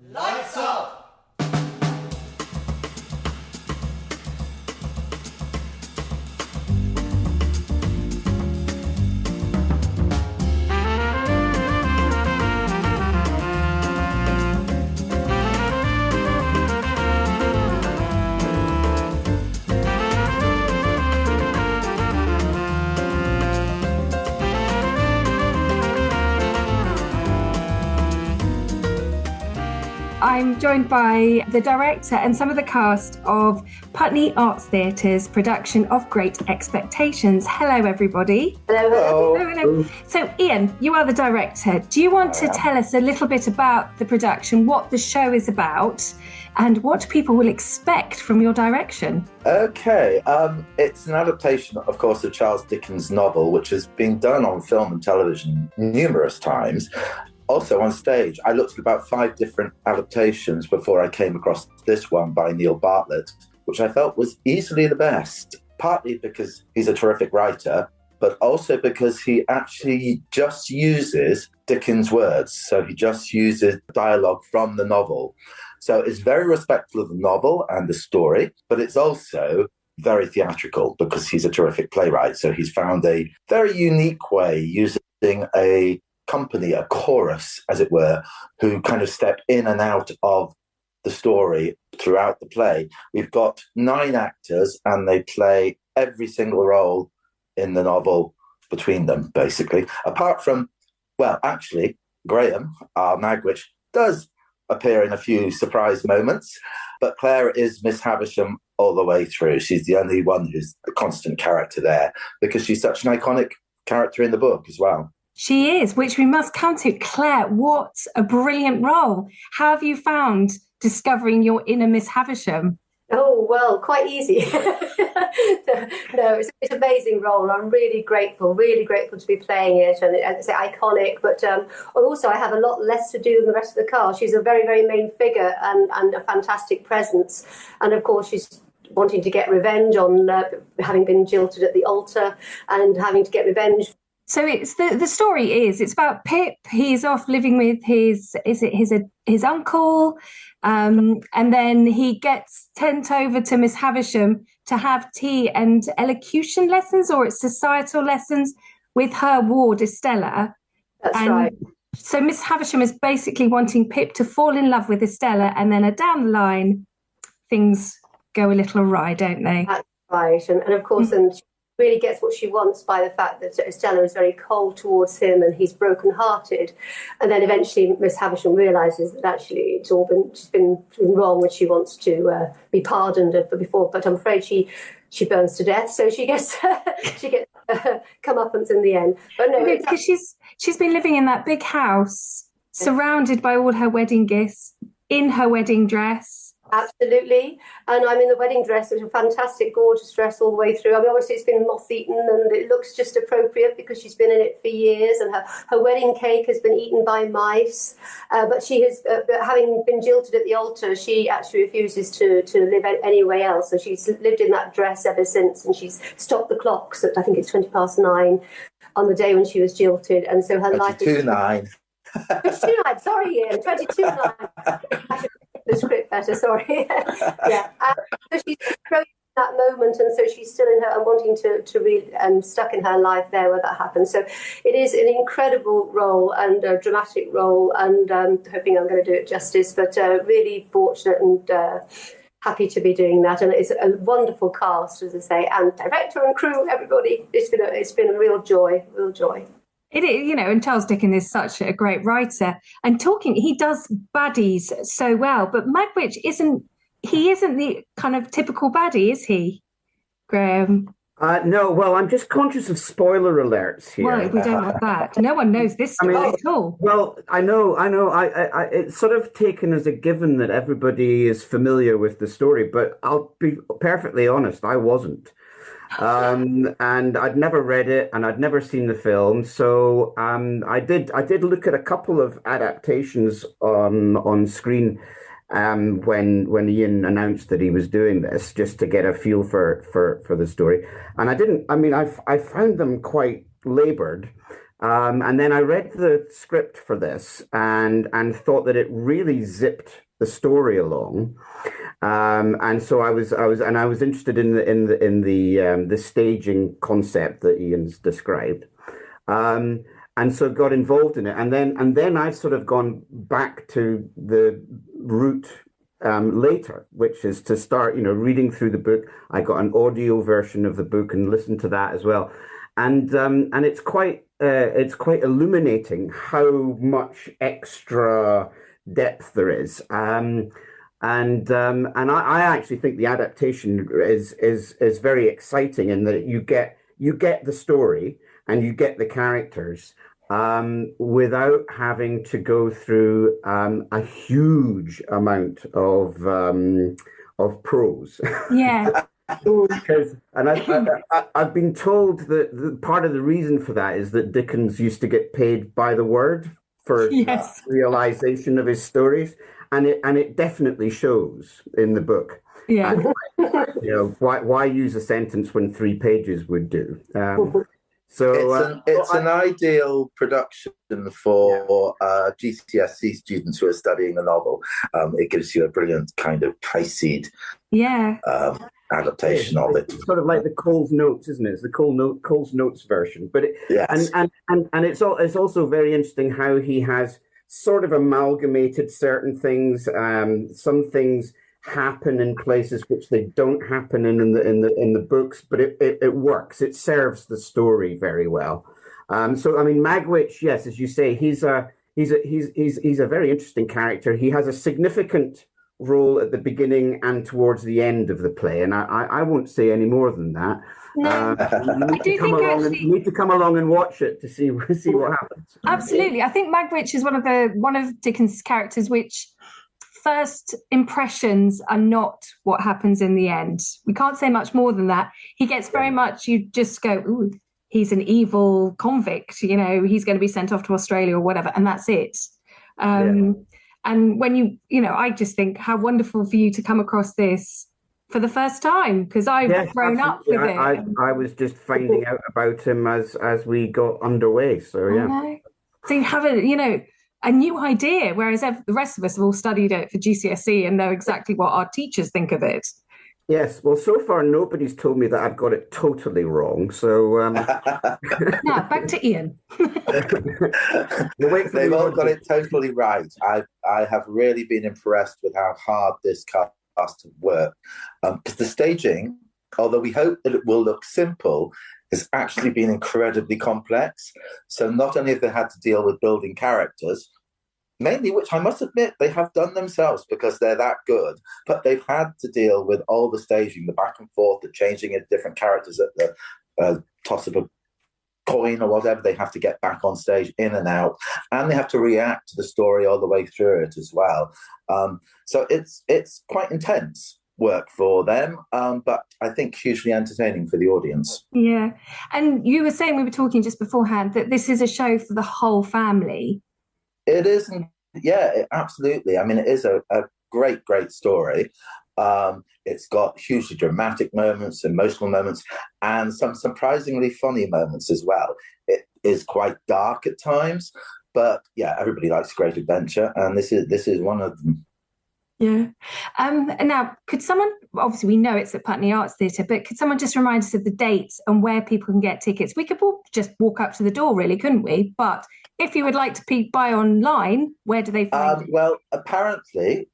Lights up! I'm joined by the director and some of the cast of Putney Arts Theatre's production of Great Expectations. Hello, everybody. Hello. Hello. So, Ian, you are the director. Do you want to tell us a little bit about the production, what the show is about, and what people will expect from your direction? Okay. It's an adaptation, of course, of Charles Dickens' novel, which has been done on film and television numerous times. Also on stage. I looked at about 5 different adaptations before I came across this one by Neil Bartlett, which I felt was easily the best, partly because he's a terrific writer, but also because he actually just uses Dickens' words. So he just uses dialogue from the novel. So it's very respectful of the novel and the story, but it's also very theatrical because he's a terrific playwright. So he's found a very unique way using a company, a chorus, as it were, who kind of step in and out of the story throughout the play. We've got 9 actors and they play every single role in the novel between them, basically. Apart from, well, actually, Graham Magwitch does appear in a few surprise moments, but Clare is Miss Haversham all the way through. She's the only one who's the constant character there because she's such an iconic character in the book as well. She is, which we must come to. Clare, what a brilliant role. How have you found discovering your inner Miss Havisham? Oh, well, quite easy. No, it's an amazing role. I'm really grateful to be playing it. And it's iconic, but also I have a lot less to do than the rest of the cast. She's a very, very main figure and a fantastic presence. And of course, she's wanting to get revenge on having been jilted at the altar and having to get revenge. So it's the story it's about Pip. He's off living with his uncle, and then he gets sent over to Miss Havisham to have tea and elocution lessons, or it's societal lessons with her ward Estella. That's right. So Miss Havisham is basically wanting Pip to fall in love with Estella, and then down the line things go a little awry, don't they? That's right, and of course, and really gets what she wants by the fact that Estella is very cold towards him and he's broken-hearted. And then eventually Miss Havisham realises that actually she's been wrong and she wants to be pardoned before, but I'm afraid she burns to death, so she gets comeuppance in the end. But no, because she's been living in that big house, surrounded by all her wedding gifts, in her wedding dress. Absolutely. And I'm in the wedding dress, which is a fantastic, gorgeous dress all the way through. I mean, obviously it's been moth-eaten and it looks just appropriate because she's been in it for years, and her wedding cake has been eaten by mice. But she has, having been jilted at the altar, she actually refuses to live anywhere else. So she's lived in that dress ever since, and she's stopped the clocks at, I think it's 9:20 on the day when she was jilted. And so her life is... 22:09. 22:09, sorry, Ian, 22:09. The script better, sorry. Yeah. So she's growing in that moment, and so she's still in her and wanting to read and stuck in her life there where that happens. So it is an incredible role and a dramatic role, and hoping I'm going to do it justice, but really fortunate and happy to be doing that. And it's a wonderful cast, as I say, and director and crew, everybody. It's been a real joy. It is, and Charles Dickens is such a great writer. And he does baddies so well, but Magwitch isn't the kind of typical baddie, is he, Graham? No, well, I'm just conscious of spoiler alerts here. Well, we don't want that. No one knows this story at all. Well, I know. I it's sort of taken as a given that everybody is familiar with the story, but I'll be perfectly honest, I wasn't. And I'd never read it and I'd never seen the film. So I did look at a couple of adaptations on screen when Ian announced that he was doing this, just to get a feel for the story. And I found them quite laboured. And then I read the script for this and thought that it really zipped the story along. And so I was interested in the staging concept that Ian's described. And so got involved in it. And then I've sort of gone back to the route later, which is to start, reading through the book. I got an audio version of the book and listened to that as well. And it's quite illuminating how much extra depth there is. And I actually think the adaptation is very exciting in that you get the story and you get the characters without having to go through a huge amount of prose. Yeah. I've been told that part of the reason for that is that Dickens used to get paid by the word for realization of his stories, and it definitely shows in the book. Yeah. Why use a sentence when 3 pages would do? So it's an ideal production for GCSE students who are studying the novel. It gives you a brilliant kind of high-seed adaptation of it. It's sort of like the Cole's Notes, isn't it? It's the Cole's Notes version. But it's also very interesting how he has sort of amalgamated certain things. Some things happen in places which they don't happen in the books, but it works. It serves the story very well. So I mean, Magwitch, yes, as you say, he's a very interesting character. He has a significant role at the beginning and towards the end of the play, and I won't say any more than that. No, you need to come along and watch it to see what happens. Absolutely, I think Magwitch is one of Dickens' characters which first impressions are not what happens in the end. We can't say much more than that. He gets very much, you just go, ooh, he's an evil convict, he's going to be sent off to Australia or whatever, and that's it. And when I just think how wonderful for you to come across this for the first time, because I've grown up with it. I was just finding out about him as we got underway, so yeah. So you have a new idea, whereas the rest of us have all studied it for GCSE and know exactly what our teachers think of it. Yes, well, so far nobody's told me that I've got it totally wrong. So now back to Ian. They've all got it totally right. I have really been impressed with how hard this cast have worked, because the staging, although we hope that it will look simple, has actually been incredibly complex. So not only have they had to deal with building characters, mainly, which I must admit they have done themselves because they're that good, but they've had to deal with all the staging, the back and forth, the changing of different characters at the toss of a coin or whatever. They have to get back on stage, in and out, and they have to react to the story all the way through it as well. So it's quite intense work for them, but I think hugely entertaining for the audience. Yeah. And you were saying, we were talking just beforehand, that this is a show for the whole family. It is, absolutely. I mean, it is a great story. It's got hugely dramatic moments, emotional moments, and some surprisingly funny moments as well. It is quite dark at times, but yeah, everybody likes great adventure, and this is one of them. Yeah. Now, could someone, obviously we know it's at Putney Arts Theatre, but could someone just remind us of the dates and where people can get tickets? We could just walk up to the door, really, couldn't we? But if you would like to buy online, where do they find it? Well, apparently,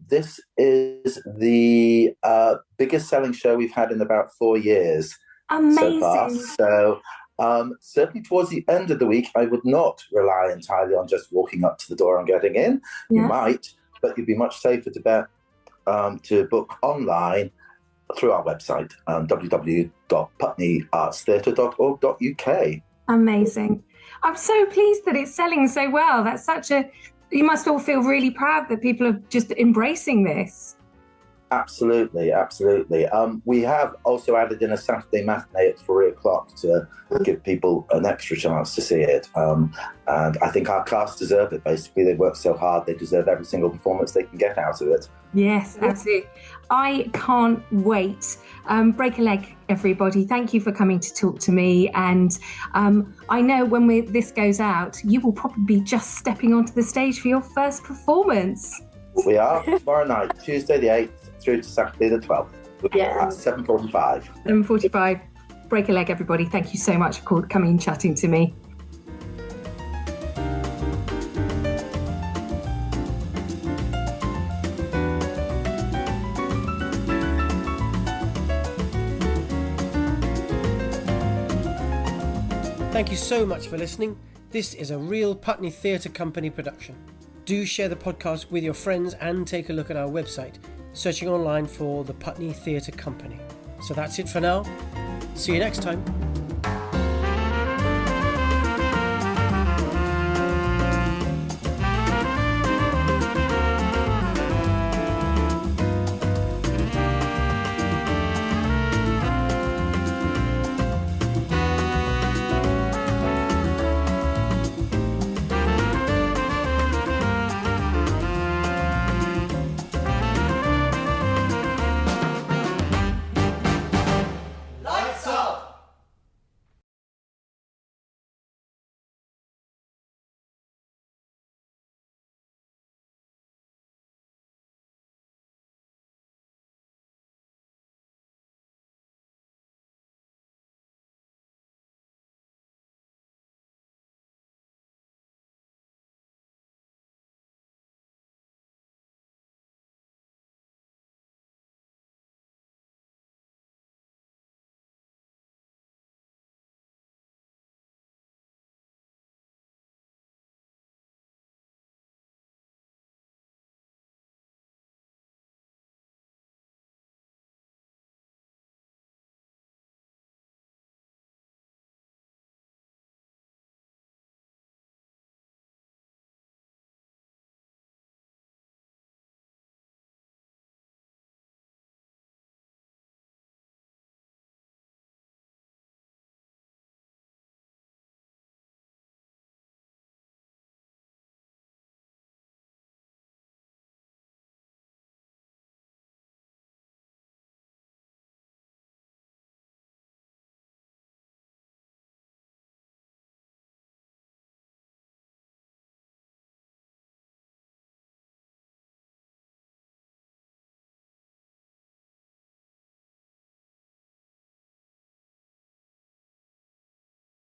this is the biggest selling show we've had in about 4 years. Amazing. So far. So certainly towards the end of the week, I would not rely entirely on just walking up to the door and getting in. Yeah. You might, but you'd be much safer to book online through our website, www.putneyartstheatre.org.uk. Amazing. I'm so pleased that it's selling so well. That's you must all feel really proud that people are just embracing this. Absolutely. We have also added in a Saturday matinee at 3:00 to give people an extra chance to see it. And I think our cast deserve it, basically. They work so hard, they deserve every single performance they can get out of it. Yes, absolutely. I can't wait. Break a leg, everybody. Thank you for coming to talk to me. And I know when this goes out, you will probably be just stepping onto the stage for your first performance. We are tomorrow night, Tuesday the 8th through to Saturday the 12th at 7:45. 7:45. Break a leg, everybody. Thank you so much for coming and chatting to me. Thank you so much for listening. This is a real Putney Theatre Company production. Do share the podcast with your friends and take a look at our website, searching online for the Putney Theatre Company. So that's it for now. See you next time.